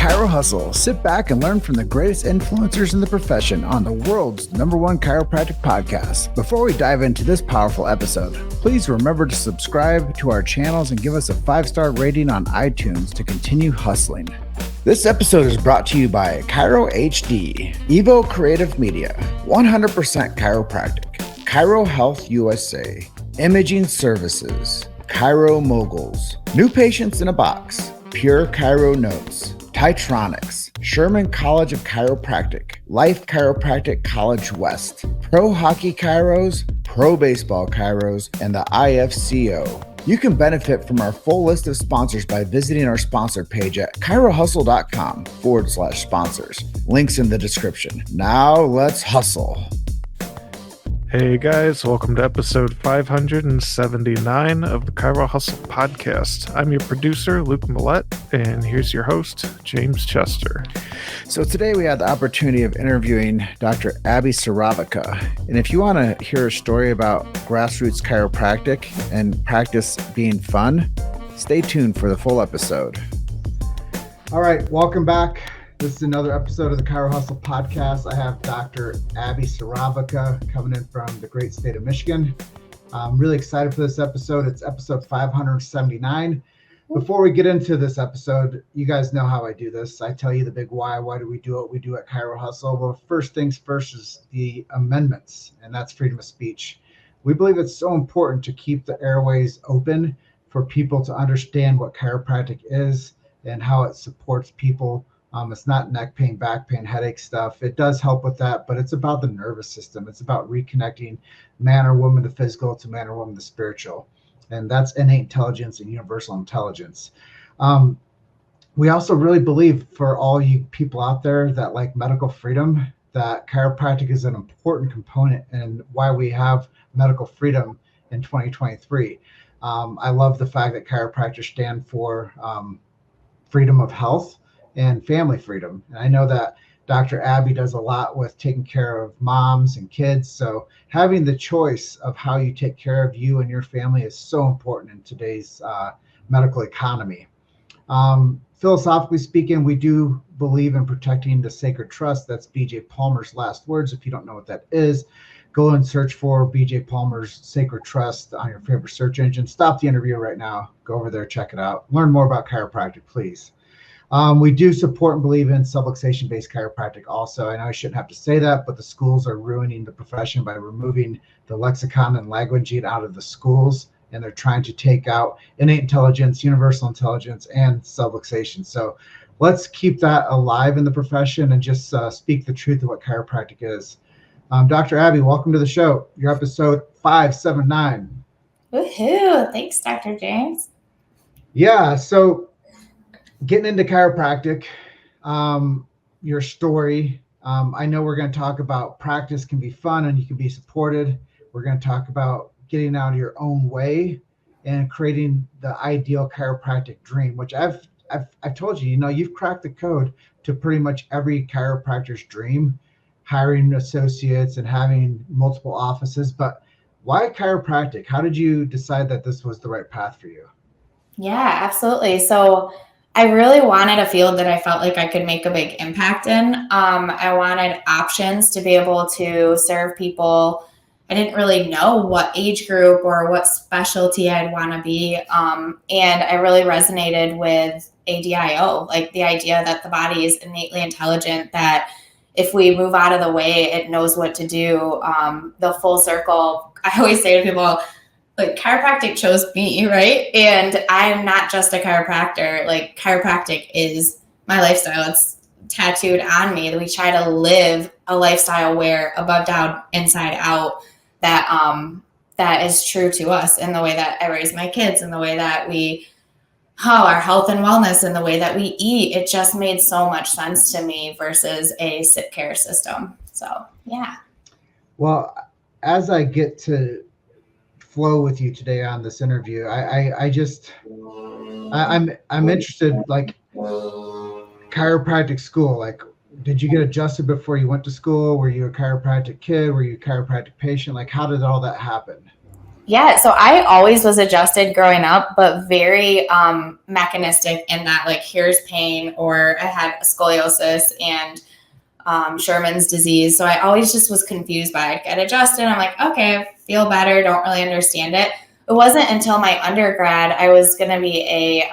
Chiro Hustle. Sit back and learn from the greatest influencers in the profession on the world's #1 chiropractic podcast. Before we dive into this powerful episode, please remember to subscribe to our channels and give us a 5-star rating on iTunes to continue hustling. This episode is brought to you by Chiro HD, Evo Creative Media, 100% Chiropractic, Chiro Health USA, Imaging Services, Chiro Moguls, New Patients in a Box, Pure Chiro Notes, Titronics, Sherman College of Chiropractic, Life Chiropractic College West, Pro Hockey Chiros, Pro Baseball Chiros, and the IFCO. You can benefit from our full list of sponsors by visiting our sponsor page at chirohustle.com/sponsors. Links in the description. Now let's hustle. Hey guys, welcome to episode 579 of the Chiro Hustle podcast. I'm your producer, Luke Millette, and here's your host, James Chester. So today we had the opportunity of interviewing Dr. Abby Sirovica. And if you want to hear a story about Grassroots Chiropractic and practice being fun, stay tuned for the full episode. All right, welcome back. This is another episode of the Chiro Hustle podcast. I have Dr. Abby Sirovica coming in from the great state of Michigan. I'm really excited for this episode. It's episode 579. Before we get into this episode, you guys know how I do this. I tell you the big why. Why do we do what we do at Chiro Hustle? Well, first things first is the amendments, and that's freedom of speech. We believe it's so important to keep the airways open for people to understand what chiropractic is and how it supports people. It's not neck pain, back pain, headache stuff. It does help with that, but it's about the nervous system. It's about reconnecting man or woman, the physical, to man or woman, the spiritual. And that's innate intelligence and universal intelligence. We also really believe, for all you people out there that like medical freedom, that chiropractic is an important component in why we have medical freedom in 2023. I love the fact that chiropractors stand for freedom of health and family freedom. And I know that Dr. Abby does a lot with taking care of moms and kids. So having the choice of how you take care of you and your family is so important in today's medical economy. Philosophically speaking, we do believe in protecting the sacred trust. That's BJ Palmer's last words. If you don't know what that is, go and search for BJ Palmer's Sacred Trust on your favorite search engine. Stop the interview right now. Go over there, check it out. Learn more about chiropractic, please. We do support and believe in subluxation-based chiropractic also. I know I shouldn't have to say that, but the schools are ruining the profession by removing the lexicon and languaging out of the schools, and they're trying to take out innate intelligence, universal intelligence, and subluxation. So let's keep that alive in the profession and just speak the truth of what chiropractic is. Dr. Abby, welcome to the show. Your episode 579. Woohoo! Thanks, Dr. James. Yeah, so getting into chiropractic, your story. I know we're going to talk about practice can be fun and you can be supported. We're going to talk about getting out of your own way and creating the ideal chiropractic dream, which I've told you, you've cracked the code to pretty much every chiropractor's dream, hiring associates and having multiple offices. But why chiropractic? How did you decide that this was the right path for you? Yeah, absolutely. So I really wanted a field that I felt like I could make a big impact in. I wanted options to be able to serve people. I didn't really know what age group or what specialty I'd want to be. And I really resonated with ADIO, like the idea that the body is innately intelligent, that if we move out of the way, it knows what to do. The full circle. I always say to people, like, chiropractic chose me, right? And I'm not just a chiropractor. Like, chiropractic is my lifestyle. It's tattooed on me. We try to live a lifestyle where above, down, inside, out, that is true to us in the way that I raise my kids, in the way that we, our health and wellness, in the way that we eat. It just made so much sense to me versus a sick care system. So, yeah. Well, as I get to flow with you today on this interview, I'm interested, like, chiropractic school, like, did you get adjusted before you went to school? Were you a chiropractic kid? Were you a chiropractic patient? Like, how did all that happen? Yeah, so I always was adjusted growing up, but very mechanistic in that, like, here's pain, or I had scoliosis and Sherman's disease. So I always just was confused by it. I'd get adjusted. I'm like, okay, I feel better. Don't really understand it. It wasn't until my undergrad, I was going to be a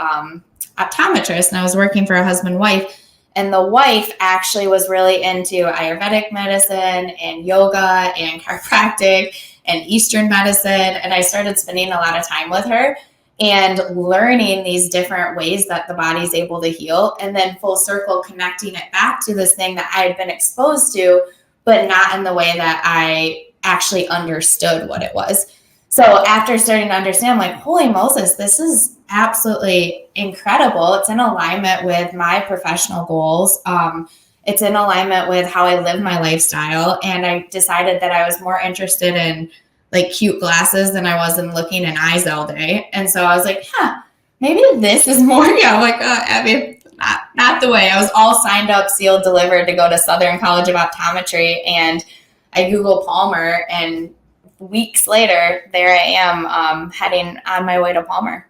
optometrist, and I was working for a husband and wife. And the wife actually was really into Ayurvedic medicine and yoga and chiropractic and Eastern medicine. And I started spending a lot of time with her and learning these different ways that the body's able to heal, and then full circle connecting it back to this thing that I had been exposed to, but not in the way that I actually understood what it was. So after starting to understand, I'm like, holy Moses, this is absolutely incredible. It's in alignment with my professional goals. It's in alignment with how I live my lifestyle. And I decided that I was more interested in like cute glasses than I was in looking in eyes all day. And so I was like, maybe this is more, Abby, not the way. I was all signed up, sealed, delivered to go to Southern College of Optometry. And I Googled Palmer, and weeks later, there I am heading on my way to Palmer.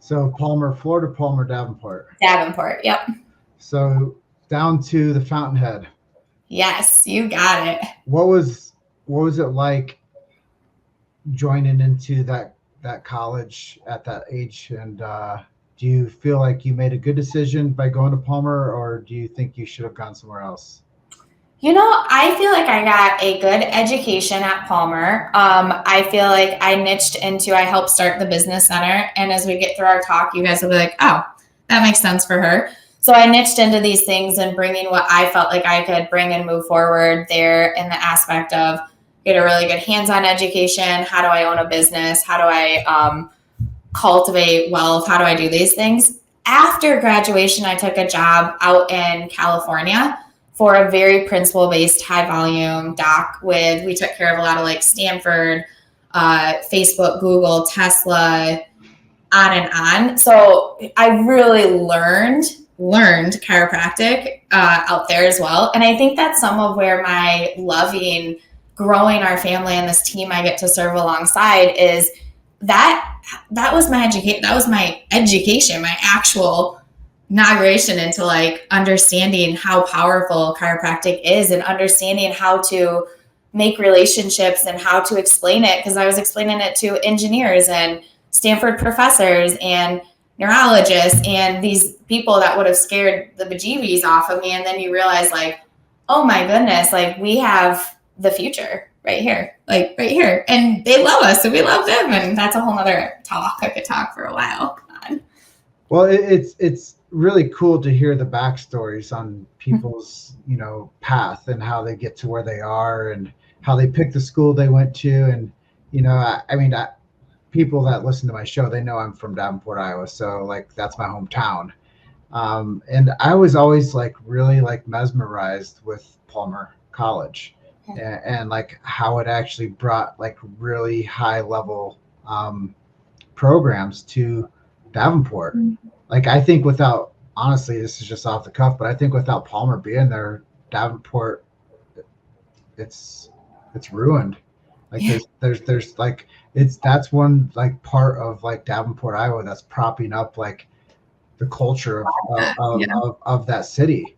So Palmer, Florida, Palmer, Davenport. Davenport, yep. So down to the Fountainhead. Yes, you got it. What was it like joining into that college at that age? And do you feel like you made a good decision by going to Palmer, or do you think you should have gone somewhere else? I feel like I got a good education at Palmer. I feel like I helped start the business center. And as we get through our talk, you guys will be like, oh, that makes sense for her. So I niched into these things and bringing what I felt like I could bring and move forward there in the aspect of get a really good hands-on education. How do I own a business? How do I cultivate wealth? How do I do these things? After graduation, I took a job out in California for a very principle-based, high-volume doc we took care of a lot of like Stanford, Facebook, Google, Tesla, on and on. So I really learned chiropractic out there as well. And I think that's some of where my loving growing our family and this team I get to serve alongside is that was my education. That was my education, my actual inauguration into like understanding how powerful chiropractic is and understanding how to make relationships and how to explain it. Because I was explaining it to engineers and Stanford professors and neurologists and these people that would have scared the bejeebies off of me. And then you realize like, oh my goodness, like we have the future right here, and they love us and we love them. And that's a whole nother talk. I could talk for a while on. Well, it's really cool to hear the backstories on people's, path and how they get to where they are and how they pick the school they went to. And, people that listen to my show, they know I'm from Davenport, Iowa. So like, that's my hometown. And I was always like really like mesmerized with Palmer College and like how it actually brought like really high level programs to Davenport. Like I think honestly, this is just off the cuff, but I think without Palmer being there, Davenport, it's ruined. Like there's like that's one like part of like Davenport, Iowa, that's propping up like the culture of that city.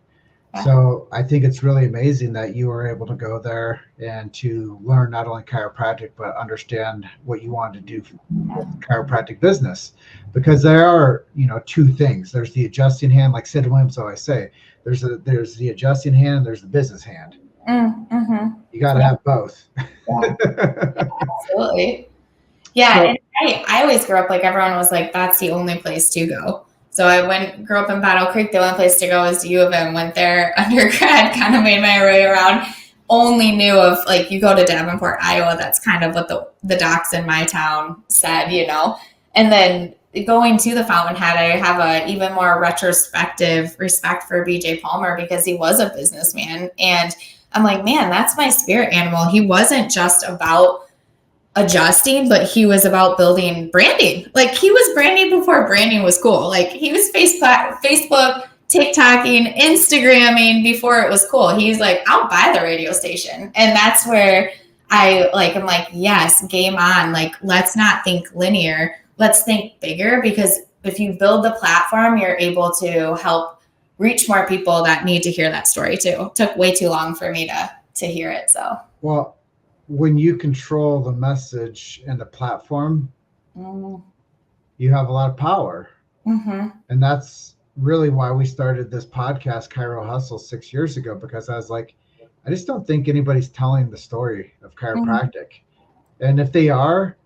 So I think it's really amazing that you were able to go there and to learn not only chiropractic, but understand what you wanted to do with chiropractic business. Because there are, two things. There's the adjusting hand, like Sid Williams always say, there's the adjusting hand, there's the business hand. Mm-hmm. You got to have both. Yeah. Absolutely. Yeah. So, and I always grew up like everyone was like, that's the only place to go. So I grew up in Battle Creek. The only place to go was U of M. Went there undergrad, kind of made my way around. Only knew of like, you go to Davenport, Iowa. That's kind of what the docs in my town said, And then going to the Fountainhead, I have a even more retrospective respect for BJ Palmer because he was a businessman. And I'm like, man, that's my spirit animal. He wasn't just about adjusting, but he was about building branding. Like he was branding before branding was cool. Like he was Facebook, TikToking, Instagramming before it was cool. He's like, I'll buy the radio station. And that's where I'm like, yes, game on. Like, let's not think linear. Let's think bigger, because if you build the platform, you're able to help reach more people that need to hear that story too. It took way too long for me to hear it. So, Well, when you control the message and the platform, you have a lot of power. And that's really why we started this podcast, Chiro Hustle, 6 years ago, because I was like, I just don't think anybody's telling the story of chiropractic. And if they are,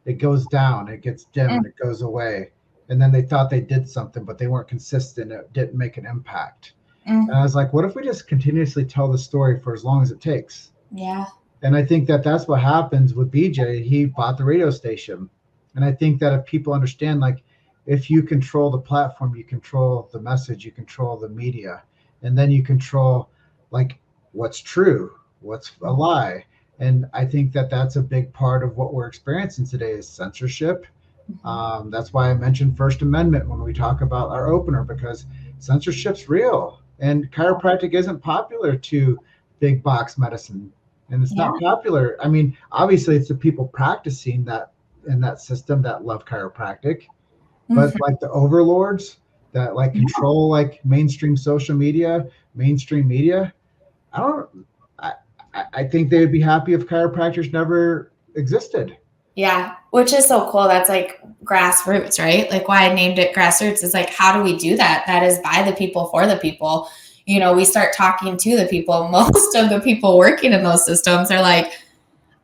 it goes down, it gets dim, and it goes away. And then they thought they did something, but they weren't consistent. It didn't make an impact. And I was like, what if we just continuously tell the story for as long as it takes? Yeah. And I think that that's what happens with BJ. He bought the radio station. And I think that if people understand, like, if you control the platform, you control the message, you control the media, and then you control, like, what's true, what's a lie. And I think that that's a big part of what we're experiencing today is censorship. That's why I mentioned First Amendment when we talk about our opener, because censorship's real, and chiropractic isn't popular to big box medicine, and it's not popular. I mean, obviously it's the people practicing that in that system that love chiropractic, but like the overlords that like control like mainstream social media, mainstream media, I think they would be happy if chiropractors never existed. Yeah, which is so cool. That's like grassroots, right? Like why I named it Grassroots is like, how do we do that? That is by the people, for the people. You know, we start talking to the people. Most of the people working in those systems are like,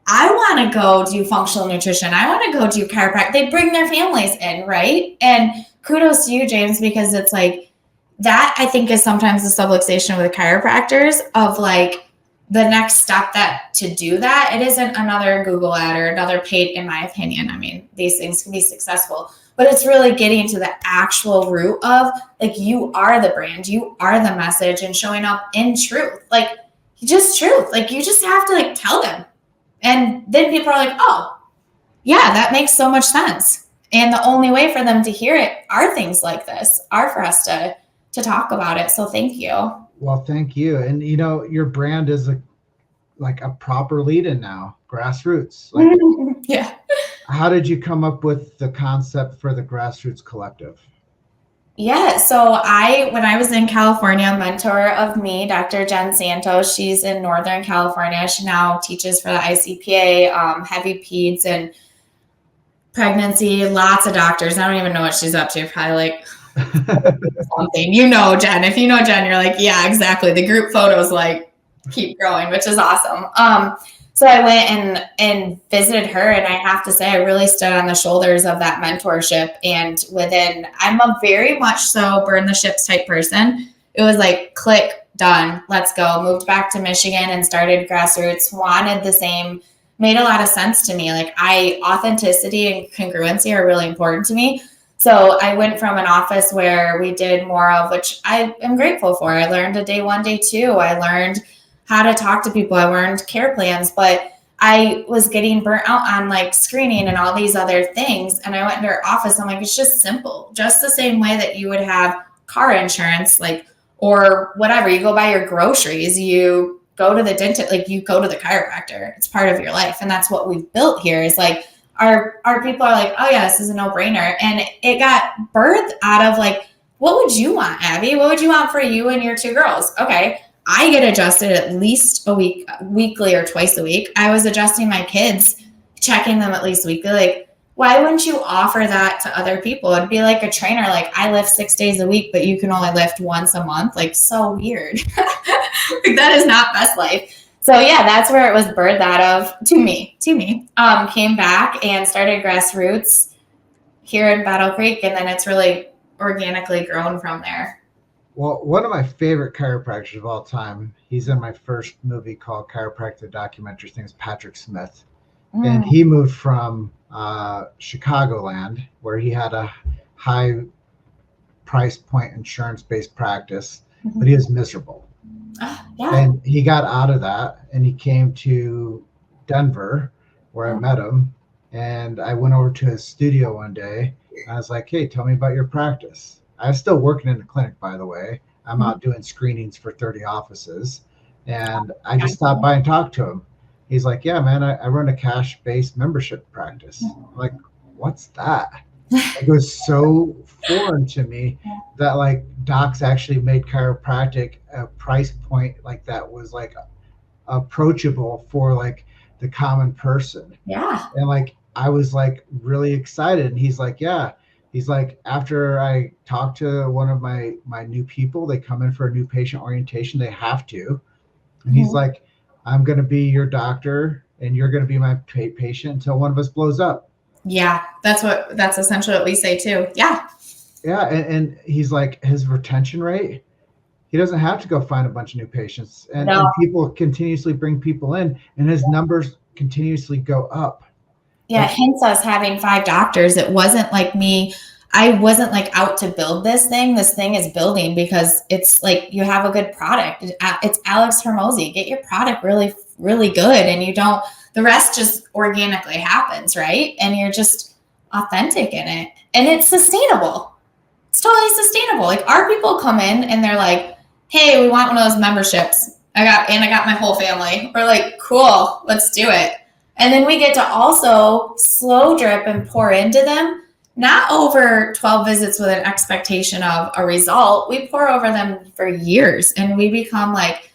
I want to go do functional nutrition. I want to go do chiropractic. They bring their families in, right? And kudos to you, James, because it's like that, I think, is sometimes the subluxation with chiropractors of like, the next step that to do that, it isn't another Google ad or another paid, in my opinion. I mean, these things can be successful, but it's really getting to the actual root of like, you are the brand, you are the message, and showing up in truth, like just truth. Like you just have to like tell them. And then people are like, oh yeah, that makes so much sense. And the only way for them to hear it are things like this, are for us to talk about it. So thank you. Well, thank you. And you know, your brand is a proper lead-in now, Grassroots. Like, yeah. How did you come up with the concept for the Grassroots Collective? Yeah, so when I was in California, a mentor of me, Dr. Jen Santos, she's in Northern California. She now teaches for the ICPA, heavy peds and pregnancy, lots of doctors. I don't even know what she's up to, probably like something. You know, Jen, if you know Jen, you're like, yeah, exactly. The group photos like keep growing, which is awesome. So I went and visited her, and I have to say I really stood on the shoulders of that mentorship. And I'm a very much so burn the ships type person. It was like, click, done, let's go. Moved back to Michigan and started Grassroots. Wanted the same, made a lot of sense to me. Like authenticity and congruency are really important to me. So I went from an office where we did more of, which I am grateful for. I learned a day one, day two. I learned how to talk to people. I learned care plans, but I was getting burnt out on like screening and all these other things. And I went into her office. I'm like, it's just simple, just the same way that you would have car insurance, like, or whatever. You go buy your groceries, you go to the dentist, like you go to the chiropractor. It's part of your life. And that's what we've built here is like, our people are like, oh yeah, this is a no-brainer. And it got birthed out of like, what would you want, Abby? What would you want for you and your two girls? Okay. I get adjusted at least a week, weekly or twice a week. I was adjusting my kids, checking them at least weekly. Like, why wouldn't you offer that to other people? It'd be like a trainer. Like, I lift 6 days a week, but you can only lift once a month. Like, so weird. Like, that is not best life. So yeah, that's where it was birthed out of to me. Came back and started Grassroots here in Battle Creek. And then it's really organically grown from there. Well, one of my favorite chiropractors of all time, he's in my first movie called Chiropractic documentary. His name is Patrick Smith. And he moved from Chicagoland, where he had a high price point insurance-based practice, but he was miserable. Yeah. And he got out of that, and he came to Denver, where I met him. And I went over to his studio one day. And I was like, hey, tell me about your practice. I was still working in the clinic, by the way. I'm out doing screenings for 30 offices. And I just stopped by and talked to him. He's like, yeah, man, I run a cash-based membership practice. I'm like, what's that? It was so foreign to me that like docs actually made chiropractic a price point like that was like approachable for like the common person. Yeah. And like I was like really excited. And he's like, yeah. He's like, after I talk to one of my new people, they come in for a new patient orientation, they have to. And he's like, I'm going to be your doctor and you're going to be my patient until one of us blows up. Yeah, that's essentially what we say too. Yeah. Yeah. And he's like, his retention rate, he doesn't have to go find a bunch of new patients. And people continuously bring people in and his numbers continuously go up. Yeah, hence us having 5 doctors. It wasn't like me. I wasn't like out to build this thing. This thing is building because it's like you have a good product. It's Alex Hormozi. Get your product really, really good. And the rest just organically happens, right? And you're just authentic in it. And it's sustainable. It's totally sustainable. Like our people come in and they're like, hey, we want one of those memberships. I got my whole family. We're like, cool, let's do it. And then we get to also slow drip and pour into them, not over 12 visits with an expectation of a result. We pour over them for years and we become like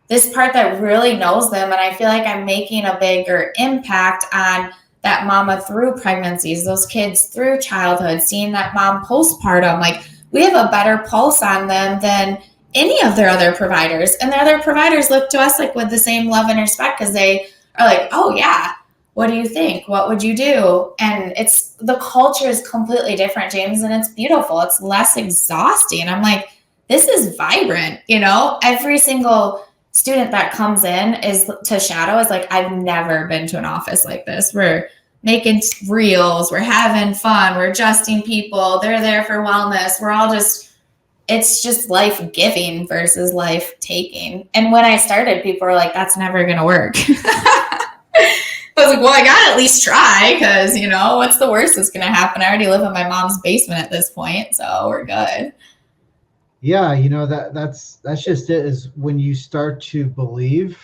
this part that really knows them. And I feel like I'm making a bigger impact on that mama through pregnancies, those kids through childhood, seeing that mom postpartum. Like we have a better pulse on them than any of their other providers. And their other providers look to us like with the same love and respect because they are like, oh yeah, what do you think? What would you do? And the culture is completely different, James, and it's beautiful. It's less exhausting. I'm like, this is vibrant, every single student that comes in to shadow is like, I've never been to an office like this. We're making reels, we're having fun, we're adjusting people, they're there for wellness. We're all it's just life giving versus life taking. And when I started, people were like, that's never going to work. I was like, well, I got to at least try because, what's the worst that's going to happen? I already live in my mom's basement at this point, so we're good. Yeah, that's just it is when you start to believe.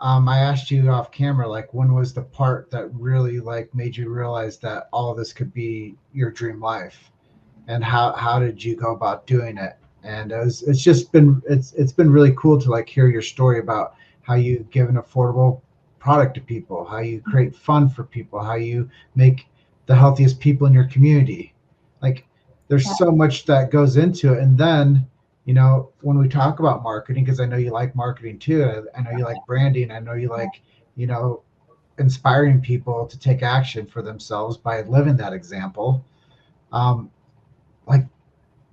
I asked you off camera, like, when was the part that really like made you realize that all of this could be your dream life? And how did you go about doing it? And it's been really cool to like hear your story about how you give an affordable product to people, how you create fun for people, how you make the healthiest people in your community. Like there's so much that goes into it. And then, when we talk about marketing, because I know you like marketing too, I know you like branding, I know you like, inspiring people to take action for themselves by living that example. Like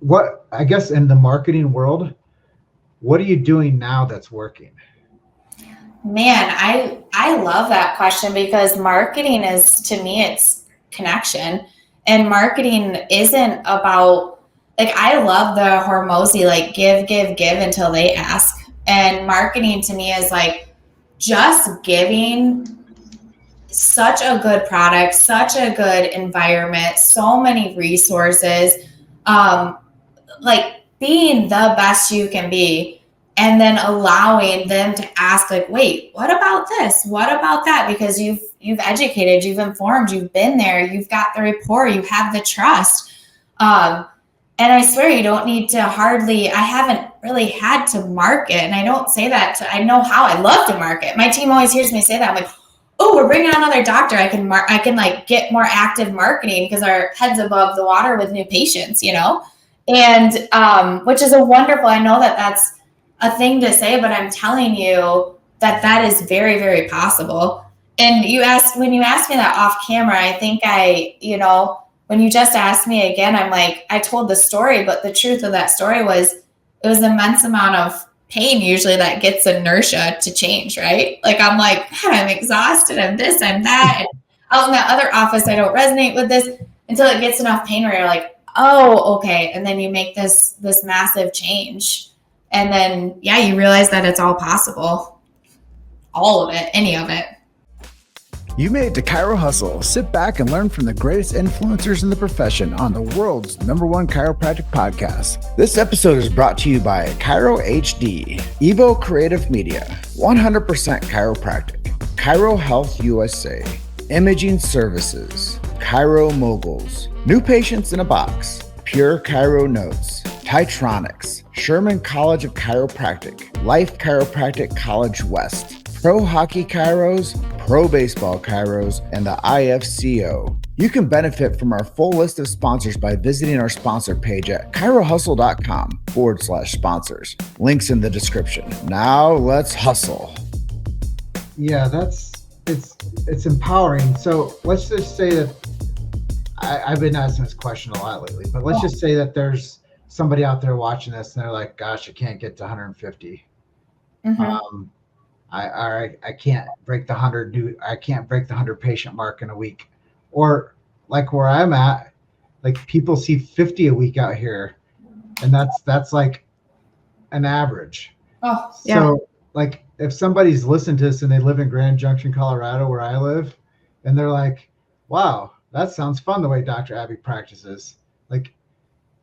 what, I guess in the marketing world, what are you doing now that's working? Man, I love that question because marketing is, to me, it's connection. And marketing isn't about, like, I love the Hormozi, like give until they ask. And marketing to me is like just giving such a good product, such a good environment, so many resources, like being the best you can be. And then allowing them to ask, like, wait, what about this? What about that? Because you've educated, you've informed, you've been there, you've got the rapport, you have the trust. And I swear you don't need to I haven't really had to market. And I don't say that I know how. I love to market. My team always hears me say that. I'm like, oh, we're bringing on another doctor. I can like get more active marketing because our head's above the water with new patients, and which is a wonderful, I know that's a thing to say, but I'm telling you that is very, very possible. And when you asked me that off camera, I think when you just asked me again, I'm like, I told the story, but the truth of that story was it was an immense amount of pain usually that gets inertia to change, right? Like I'm like, God, I'm exhausted, I'm this, I'm that. And out in that other office, I don't resonate with this until it gets enough pain where you're like, oh, okay. And then you make this massive change. And then, you realize that it's all possible. All of it, any of it. You made it to Chiro Hustle. Sit back and learn from the greatest influencers in the profession on the world's #1 chiropractic podcast. This episode is brought to you by Chiro HD, Evo Creative Media. 100% Chiropractic, Chiro Health USA, Imaging Services, Chiro Moguls, New Patients in a Box, Pure Chiro Notes, Titronics, Sherman College of Chiropractic, Life Chiropractic College West, Pro Hockey Chiros, Pro Baseball Chiros, and the IFCO. You can benefit from our full list of sponsors by visiting our sponsor page at chirohustle.com/sponsors. Links in the description. Now let's hustle. Yeah, it's empowering. So let's just say that I've been asking this question a lot lately, but let's just say that there's somebody out there watching this and they're like, gosh, I can't get to 150. I can't break the 100 I can't break the 100 patient mark in a week. Or like where I'm at, like people see 50 a week out here, and that's like an average. Oh, yeah. So like if somebody's listened to this and they live in Grand Junction, Colorado, where I live, and they're like, wow, that sounds fun the way Dr. Abby practices. Like,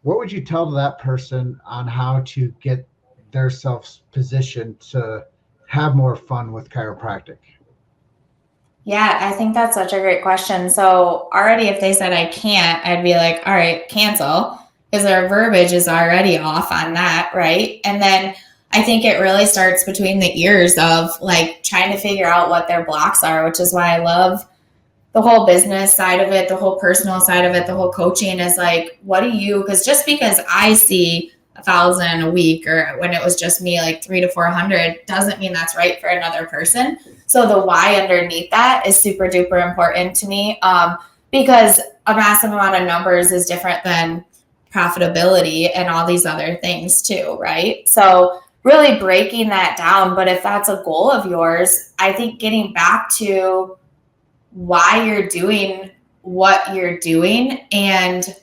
what would you tell to that person on how to get their self positioned to have more fun with chiropractic? Yeah, I think that's such a great question. So already if they said I can't, I'd be like, all right, cancel, because their verbiage is already off on that, right? And then I think it really starts between the ears of like trying to figure out what their blocks are, which is why I love the whole business side of it, the whole personal side of it, the whole coaching is like, what do you, because just because I see 1,000 a week or when it was just me like 300 to 400 doesn't mean that's right for another person. So the why underneath that is super duper important to me, because a massive amount of numbers is different than profitability and all these other things too, right? So really breaking that down. But if that's a goal of yours, I think getting back to why you're doing what you're doing and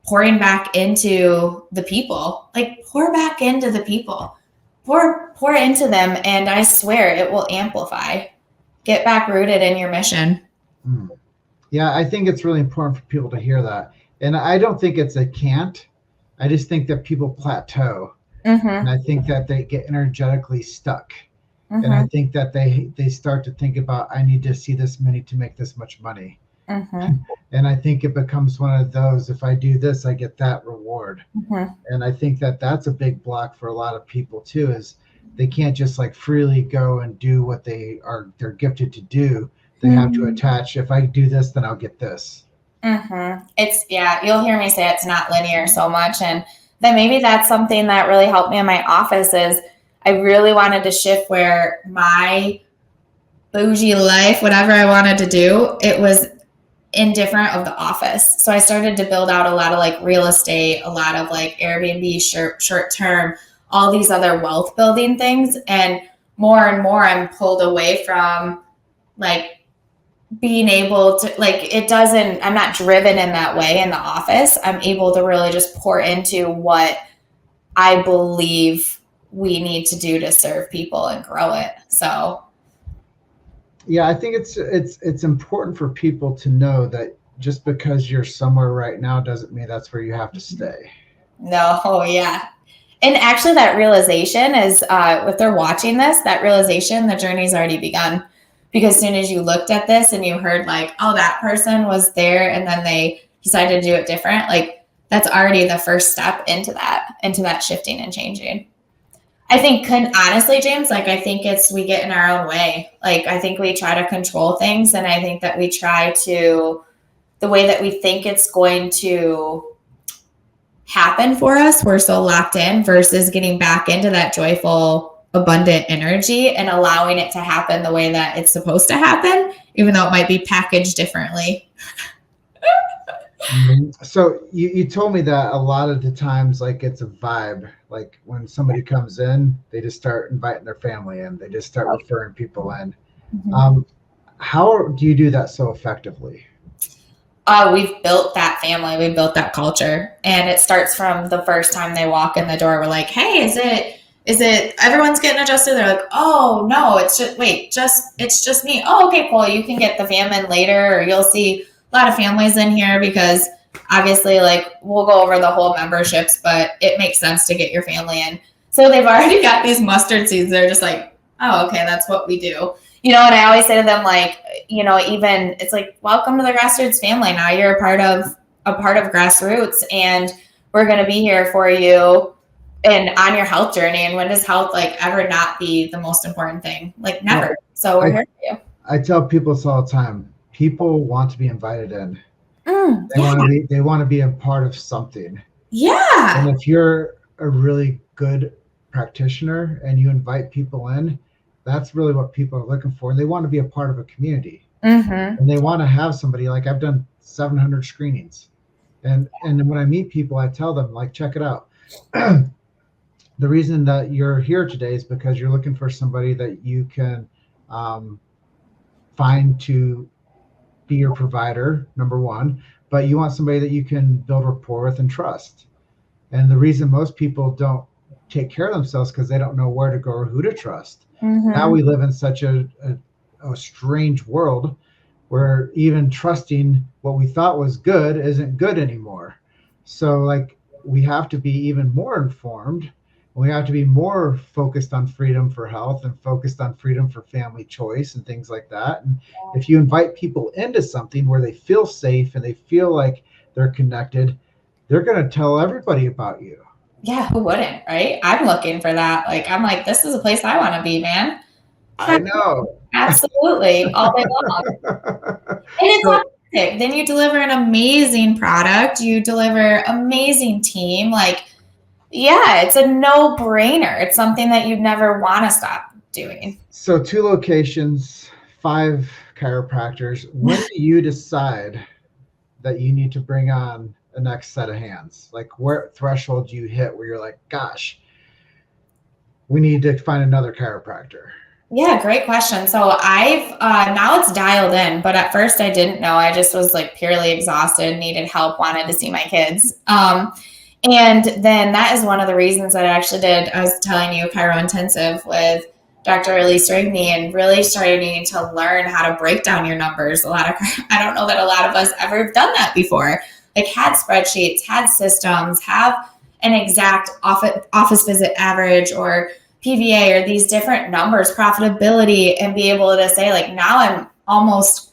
pouring back into the people, like pour back into the people, pour into them. And I swear it will amplify. Get back rooted in your mission. Yeah, I think it's really important for people to hear that. And I don't think it's a can't. I just think that people plateau. And I think that they get energetically stuck. And I think that they start to think about, I need to see this many to make this much money. And I think it becomes one of those, if I do this, I get that reward. And I think that that's a big block for a lot of people too, is they can't just like freely go and do what they're gifted to do. They have to attach, if I do this, then I'll get this. It's, yeah, you'll hear me say it's not linear so much. And then maybe that's something that really helped me in my office is I really wanted to shift where my bougie life, whatever I wanted to do, it was indifferent of the office. So I started to build out a lot of like real estate, a lot of like Airbnb, short term, all these other wealth building things. And more I'm pulled away from like being able to, like, I'm not driven in that way in the office. I'm able to really just pour into what I believe we need to do to serve people and grow it. So yeah, I think it's important for people to know that just because you're somewhere right now doesn't mean that's where you have to stay. No, yeah. And actually that realization is, if they're watching this, that realization, the journey's already begun. Because as soon as you looked at this and you heard like, oh, that person was there and then they decided to do it different, like that's already the first step into that shifting and changing. I think, honestly, James, like I think we get in our own way. Like I think we try to control things, and I think that we try to, the way that we think it's going to happen for us, we're so locked in versus getting back into that joyful, abundant energy and allowing it to happen the way that it's supposed to happen, even though it might be packaged differently. So you told me that a lot of the times, like it's a vibe, like when somebody comes in, they just start inviting their family in, they just start referring people in. How do you do that so effectively? We've built that family, we've built that culture, and it starts from the first time they walk in the door. We're like, hey, is it everyone's getting adjusted? They're like, oh no, it's just me. Oh, okay, cool. You can get the fam in later, or you'll see a lot of families in here because obviously like we'll go over the whole memberships, but it makes sense to get your family in. So they've already got these mustard seeds. They're just like, oh, okay, that's what we do. And I always say to them, like, even it's like, welcome to the Grassroots family. Now you're a part of Grassroots, and we're going to be here for you and on your health journey. And when does health ever not be the most important thing? Like never. Well, so we're here for you. I tell people this all the time. People want to be invited in. They want to be a part of something. Yeah. And if you're a really good practitioner and you invite people in, that's really what people are looking for. And they want to be a part of a community. And they want to have somebody. Like, I've done 700 screenings. And when I meet people, I tell them, like, check it out. The reason that you're here today is because you're looking for somebody that you can find to be your provider, number one, but you want somebody that you can build rapport with and trust. And the reason most people don't take care of themselves because they don't know where to go or who to trust. Now we live in such a strange world where even trusting what we thought was good isn't good anymore. So like, we have to be even more informed. We have to be more focused on freedom for health and focused on freedom for family choice and things like that. And if you invite people into something where they feel safe and they feel like they're connected, they're going to tell everybody about you. Yeah, who wouldn't, right? I'm looking for that. Like, I'm like, this is a place I want to be, man. I know. Absolutely. All day long. And it's authentic. Then you deliver an amazing product. You deliver amazing team. Like, yeah, it's a no-brainer. It's something that you'd never want to stop doing. So 2 locations, 5 chiropractors. When do you decide that you need to bring on the next set of hands? Like, where threshold do you hit where you're like, gosh, we need to find another chiropractor? Yeah, great question. So I've now it's dialed in, but at first I didn't know. I just was like purely exhausted, needed help, wanted to see my kids. And then that is one of the reasons that I actually did, I was telling you, Chiro Intensive with Dr. Elise Rigney, and really starting to learn how to break down your numbers. I don't know that a lot of us ever have done that before. Like, had spreadsheets, had systems, have an exact office visit average or PVA or these different numbers, profitability, and be able to say, like, now I'm almost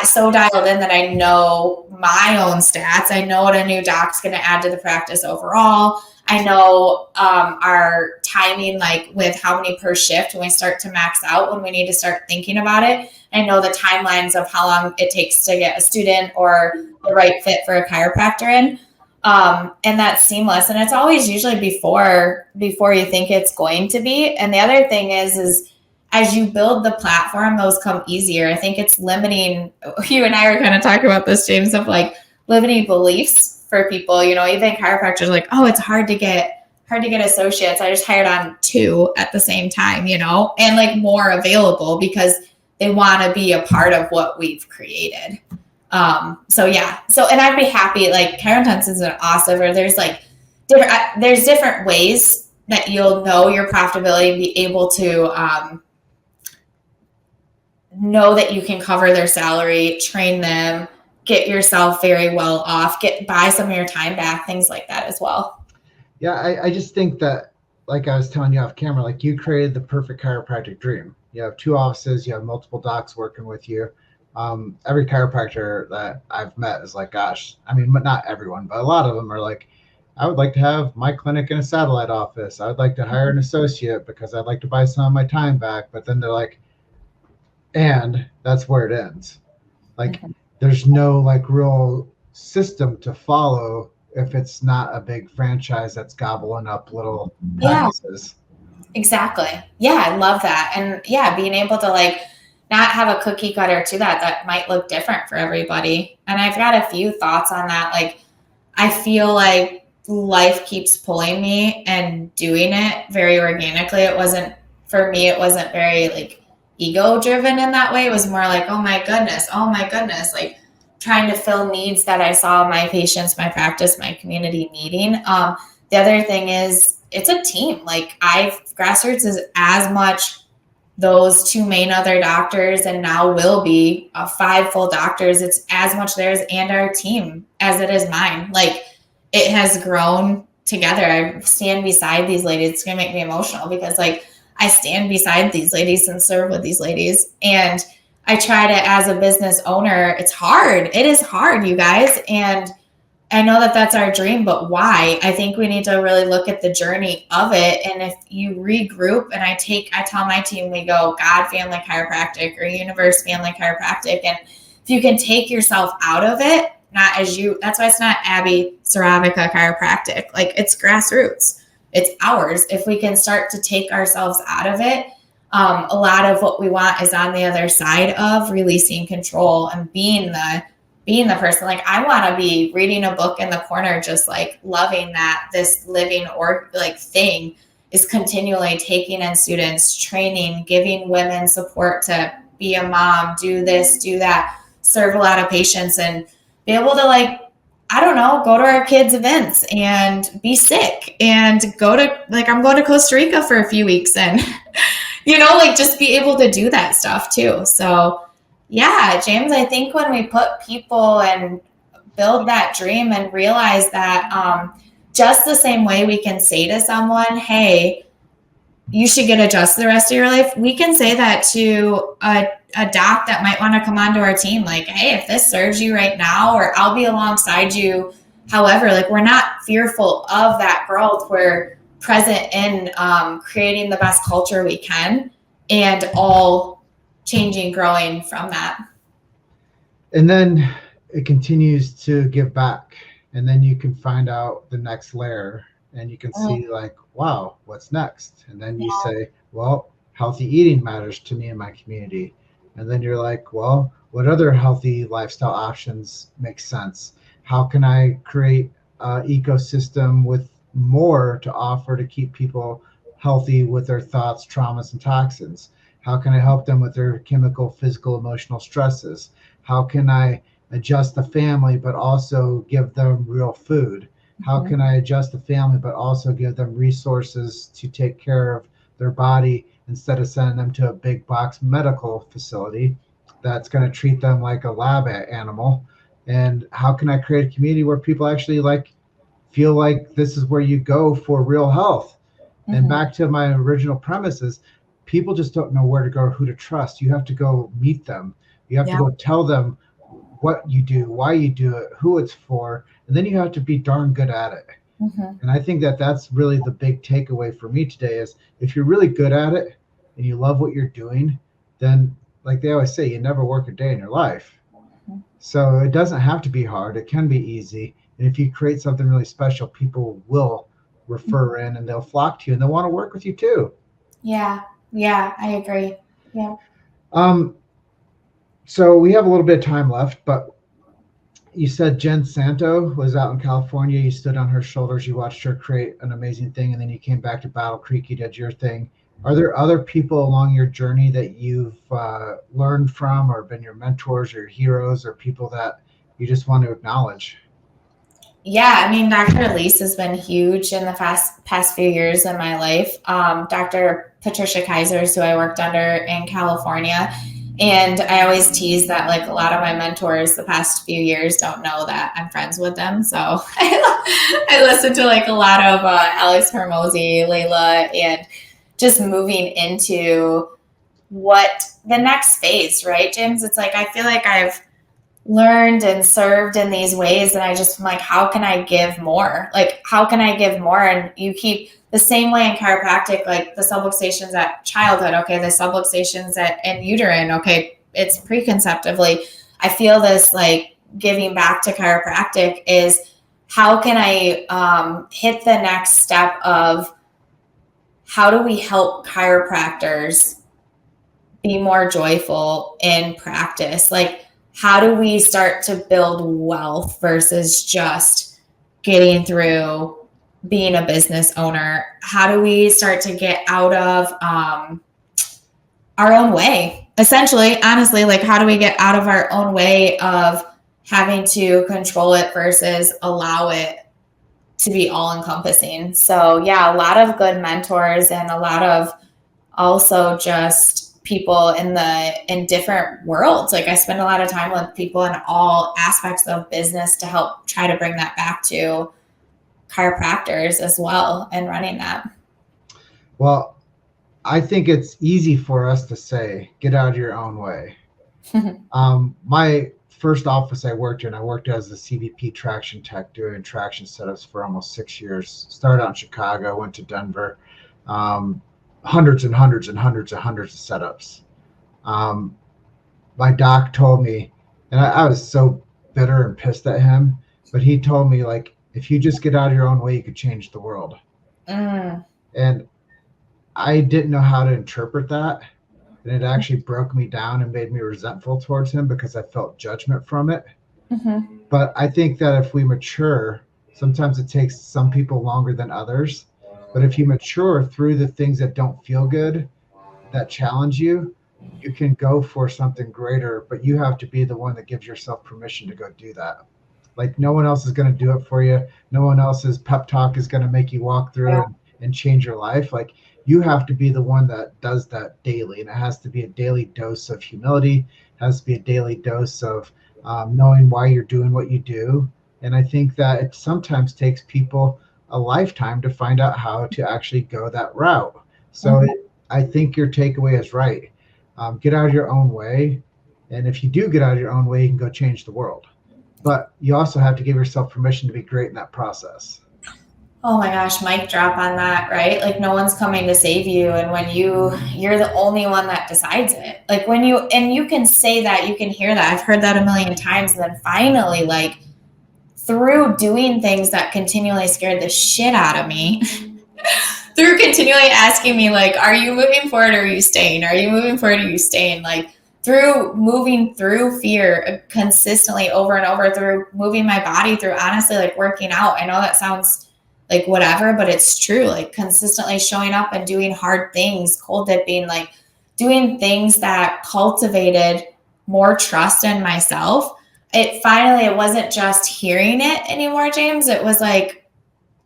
so dialed in that I know my own stats. I know what a new doc's going to add to the practice overall. I know our timing, like with how many per shift when we start to max out, when we need to start thinking about it. I know the timelines of how long it takes to get a student or the right fit for a chiropractor in. And that's seamless. And it's always usually before you think it's going to be. And the other thing is as you build the platform, those come easier. I think it's limiting. You and I were kind of talking about this, James, of like limiting beliefs for people. Even chiropractors are like, oh, it's hard to get associates. I just hired on 2 at the same time, and like more available because they want to be a part of what we've created. So yeah. And I'd be happy, like, Chiro Intensive is an awesome, or there's like different ways that you'll know your profitability and be able to, know that you can cover their salary, train them, get yourself very well off, buy some of your time back, things like that as well. Yeah. I just think that, like I was telling you off camera, like, you created the perfect chiropractic dream. You have 2 offices, you have multiple docs working with you. Every chiropractor that I've met is like, gosh, I mean, but not everyone, but a lot of them are like, I would like to have my clinic in a satellite office. I would like to hire an associate because I'd like to buy some of my time back. But then they're like, and that's where it ends. Like, there's no like real system to follow if it's not a big franchise that's gobbling up little practices. Exactly. Yeah, I love that. And yeah, being able to like not have a cookie cutter to that might look different for everybody. And I've got a few thoughts on that. Like, I feel like life keeps pulling me and doing it very organically. For me, it wasn't very like ego driven in that way. It was more like, oh my goodness, like trying to fill needs that I saw my patients, my practice, my community needing. The other thing is it's a team. Like, Grassroots is as much those 2 main other doctors, and now will be 5 full doctors. It's as much theirs and our team as it is mine. Like, it has grown together. I stand beside these ladies. It's going to make me emotional because like I stand beside these ladies and serve with these ladies. And I try to, as a business owner, it's hard. It is hard, you guys. And I know that that's our dream, but why? I think we need to really look at the journey of it. And if you regroup, and I tell my team, we go God Family Chiropractic or Universe Family Chiropractic. And if you can take yourself out of it, not as you, that's why it's not Abby Sirovica Chiropractic. Like it's Grassroots. It's ours. If we can start to take ourselves out of it, a lot of what we want is on the other side of releasing control and being the person. Like I want to be reading a book in the corner, just like loving that this living or like thing is continually taking in students, training, giving women support to be a mom, do this, do that, serve a lot of patients, and be able to like, I don't know, go to our kids' events and be sick and go to like, I'm going to Costa Rica for a few weeks and, you know, like just be able to do that stuff too. So yeah, James, I think when we put people and build that dream and realize that just the same way we can say to someone, hey, you should get adjusted the rest of your life, we can say that to a doc that might want to come onto our team. Like, hey, if this serves you right now, or I'll be alongside you. However, like we're not fearful of that growth. We're present in creating the best culture we can and all changing, growing from that. And then it continues to give back. And then you can find out the next layer and you can see like, wow, what's next? And then you say, well, healthy eating matters to me and my community. And then you're like, well, what other healthy lifestyle options make sense? How can I create an ecosystem with more to offer to keep people healthy with their thoughts, traumas, and toxins? How can I help them with their chemical, physical, emotional stresses? How can I adjust the family, but also give them real food? How can I adjust the family, but also give them resources to take care of their body instead of sending them to a big box medical facility that's going to treat them like a lab animal? And how can I create a community where people actually like feel like this is where you go for real health? And back to my original premises, people just don't know where to go or who to trust. You have to go meet them. You have to go tell them what you do, why you do it, who it's for, and then you have to be darn good at it. And I think that that's really the big takeaway for me today is if you're really good at it and you love what you're doing, then like they always say, you never work a day in your life. So it doesn't have to be hard. It can be easy. And if you create something really special, people will refer in and they'll flock to you and they'll want to work with you too. Yeah, I agree. Yeah. So we have a little bit of time left, but you said Jen Santo was out in California. You stood on her shoulders. You watched her create an amazing thing. And then you came back to Battle Creek. You did your thing. Are there other people along your journey that you've learned from or been your mentors or heroes or people that you just want to acknowledge? Yeah, I mean, Dr. Elise has been huge in the past few years in my life. Dr. Patricia Kaiser's, who I worked under in California. And I always tease that like a lot of my mentors the past few years don't know that I'm friends with them. So I listen to like a lot of Alex Hormozy, Layla, and just moving into what the next phase, right, James? It's like I feel like I've learned and served in these ways, and I just am like, how can I give more? Like, how can I give more? And you keep the same way in chiropractic, like the subluxations at childhood, okay, the subluxations in uterine, okay, it's preconceptively. I feel this like giving back to chiropractic is how can I hit the next step of how do we help chiropractors be more joyful in practice? Like, how do we start to build wealth versus just getting through being a business owner? How do we start to get out of our own way? Essentially, honestly, like how do we get out of our own way of having to control it versus allow it to be all encompassing? So yeah, a lot of good mentors and a lot of also just people in different worlds. Like I spend a lot of time with people in all aspects of business to help try to bring that back to chiropractors as well and running that? Well, I think it's easy for us to say, get out of your own way. My first office I worked as a CVP traction tech doing traction setups for almost 6 years. Started out in Chicago, went to Denver, hundreds and hundreds and hundreds and hundreds of setups. My doc told me, and I was so bitter and pissed at him, but he told me, like, if you just get out of your own way, you could change the world. And I didn't know how to interpret that. And it actually broke me down and made me resentful towards him because I felt judgment from it. But I think that if we mature, sometimes it takes some people longer than others. But if you mature through the things that don't feel good, that challenge you, you can go for something greater, but you have to be the one that gives yourself permission to go do that. Like, no one else is going to do it for you. No one else's pep talk is going to make you walk through and change your life. Like, you have to be the one that does that daily. And it has to be a daily dose of humility. It has to be a daily dose of knowing why you're doing what you do. And I think that it sometimes takes people a lifetime to find out how to actually go that route. So I think your takeaway is right. Get out of your own way. And if you do get out of your own way, you can go change the world. But you also have to give yourself permission to be great in that process. Oh my gosh, mic drop on that, right? Like, no one's coming to save you. And when you're the only one that decides it. Like, and you can say that, you can hear that. I've heard that a million times. And then finally, like, through doing things that continually scared the shit out of me, through continually asking me, like, are you moving forward or are you staying? Are you moving forward or are you staying? Like, through moving through fear consistently over and over, through moving my body, through honestly, like, working out. I know that sounds like whatever, but it's true. Like, consistently showing up and doing hard things, cold dipping, like doing things that cultivated more trust in myself. It wasn't just hearing it anymore, James. It was like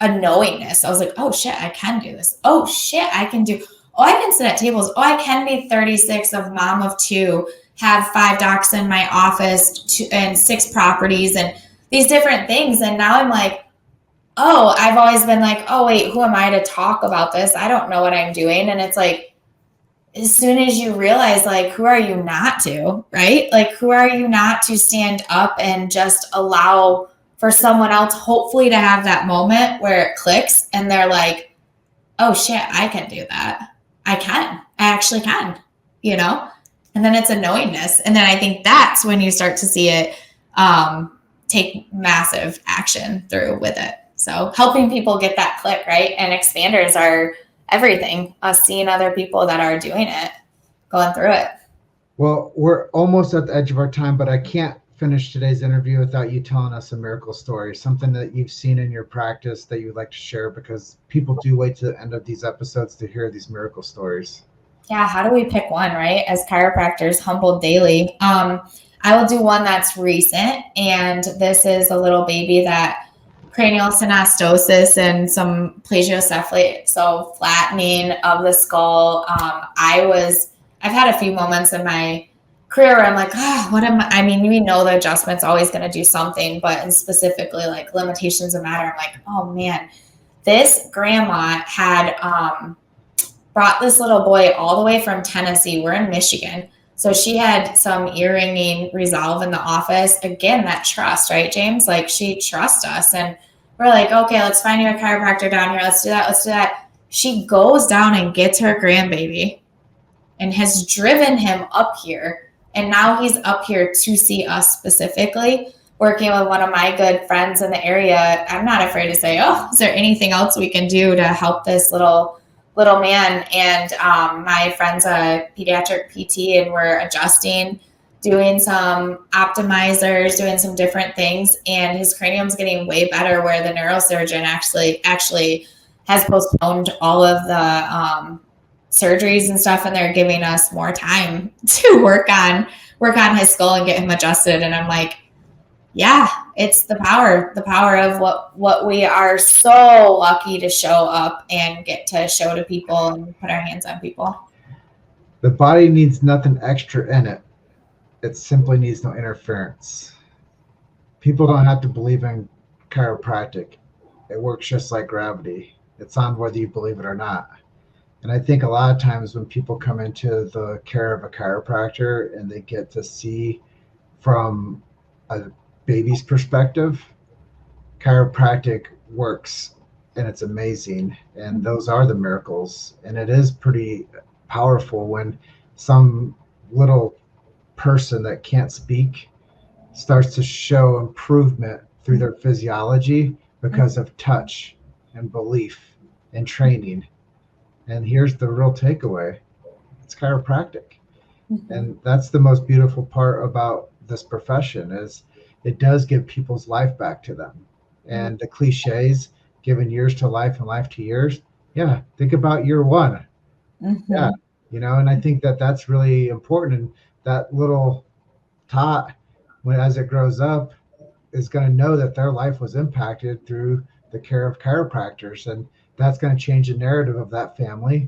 a knowingness. I was like, oh shit, I can do this. Oh shit, I can sit at tables. Oh, I can be 36, of mom of 2, have 5 docs in my office, and 6 properties and these different things. And now I'm like, oh, I've always been like, oh wait, who am I to talk about this? I don't know what I'm doing. And it's like, as soon as you realize, like, who are you not to, right? Like, who are you not to stand up and just allow for someone else, hopefully, to have that moment where it clicks and they're like, oh shit, I can do that. I actually can, you know? And then it's a knowingness. And then I think that's when you start to see it take massive action through with it. So helping people get that click, right? And expanders are everything. Us seeing other people that are doing it, going through it. Well, we're almost at the edge of our time, but I can't finish today's interview without you telling us a miracle story, something that you've seen in your practice that you'd like to share, because people do wait to the end of these episodes to hear these miracle stories. Yeah, how do we pick one, right? As chiropractors, humbled daily. I will do one that's recent, and this is a little baby that cranial synostosis and some plagiocephaly, so flattening of the skull. I've had a few moments in my career where I'm like, I mean, we know the adjustment's always going to do something, but in specifically, like, limitations of matter, I'm like, oh man, this grandma had brought this little boy all the way from Tennessee. We're in Michigan. So she had some ear-ringing resolve in the office. Again, that trust, right, James? Like, she trusts us. And we're like, okay, let's find you a chiropractor down here. Let's do that. She goes down and gets her grandbaby and has driven him up here. And now he's up here to see us specifically, working with one of my good friends in the area. I'm not afraid to say, oh, is there anything else we can do to help this little man? And my friend's a pediatric PT, and we're adjusting, doing some optimizers, doing some different things. And his cranium's getting way better, where the neurosurgeon actually has postponed all of the surgeries and stuff, and they're giving us more time to work on his skull and get him adjusted. And I'm like, yeah, it's the power of what we are so lucky to show up and get to show to people and put our hands on people. The body needs nothing extra in it. It simply needs no interference. People don't have to believe in chiropractic. it works just like gravity. It's on whether you believe it or not. And I think a lot of times when people come into the care of a chiropractor and they get to see from a baby's perspective, chiropractic works and it's amazing. And those are the miracles. And it is pretty powerful when some little person that can't speak starts to show improvement through their physiology because of touch and belief and training. And here's the real takeaway. It's chiropractic. And that's the most beautiful part about this profession is it does give people's life back to them. And the cliches, giving years to life and life to years. Yeah. Think about year one. Yeah. And I think that that's really important. And that little tot, as it grows up, is going to know that their life was impacted through the care of chiropractors. And that's going to change the narrative of that family.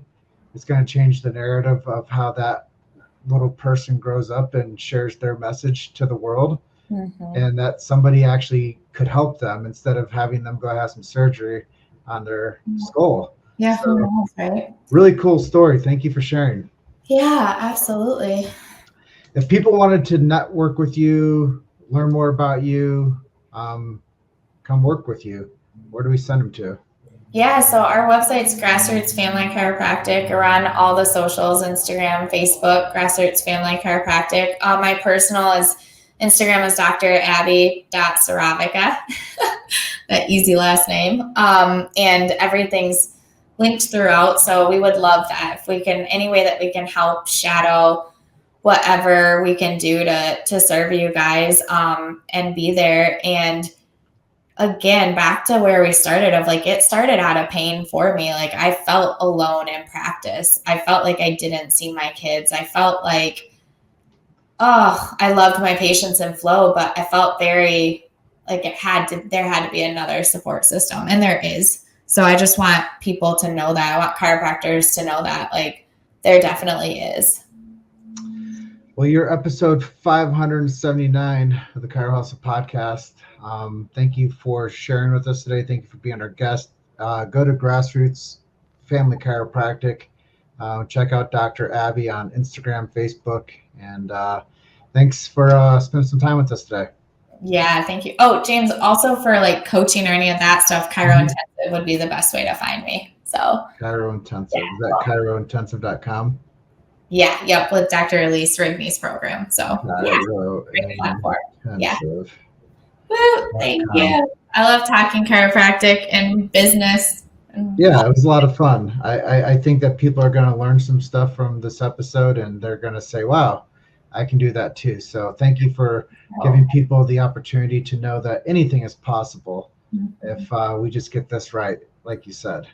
It's going to change the narrative of how that little person grows up and shares their message to the world. And that somebody actually could help them instead of having them go have some surgery on their skull. Yeah, who knows, right? Really cool story. Thank you for sharing. Yeah, absolutely. If people wanted to network with you, learn more about you, come work with you, where do we send them to? Yeah, so our website's Grassroots Family Chiropractic. We're on all the socials, Instagram, Facebook, Grassroots Family Chiropractic. My personal Instagram is drabby.sirovica, that easy last name. And everything's linked throughout. So we would love that. If we can, any way that we can help shadow whatever we can do to serve you guys and be there. And again, back to where we started of like, it started out of pain for me. Like I felt alone in practice. I felt like I didn't see my kids. I felt like, I loved my patients in flow, but I felt very like there had to be another support system, and there is. So I just want people to know that. I want chiropractors to know that like there definitely is. Well, you're episode 579 of the Chiro Hustle podcast. Thank you for sharing with us today. Thank you for being our guest. Go to Grassroots Family Chiropractic. Check out Dr. Abby on Instagram, Facebook, and thanks for spending some time with us today. Yeah, thank you. Oh, James, also for like coaching or any of that stuff, Chiro Intensive would be the best way to find me. So Chiro Intensive. Is that chirointensive.com? Yeah, yep, with Dr. Elise Rigney's program. So great platform. Yeah. Woo, thank you. I love talking chiropractic and business. Yeah, it was a lot of fun. I think that people are going to learn some stuff from this episode and they're going to say, wow, I can do that too. So thank you for giving people the opportunity to know that anything is possible if we just get this right, like you said.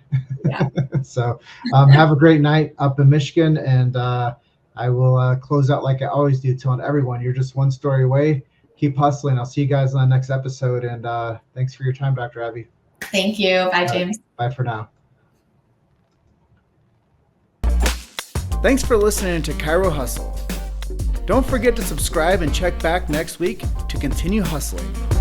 Yeah. So have a great night up in Michigan. And I will close out like I always do, telling everyone you're just one story away. Keep hustling. I'll see you guys on the next episode. And thanks for your time, Dr. Abby. Thank you. Bye, James. Bye for now. Thanks for listening to Chiro Hustle. Don't forget to subscribe and check back next week to continue hustling.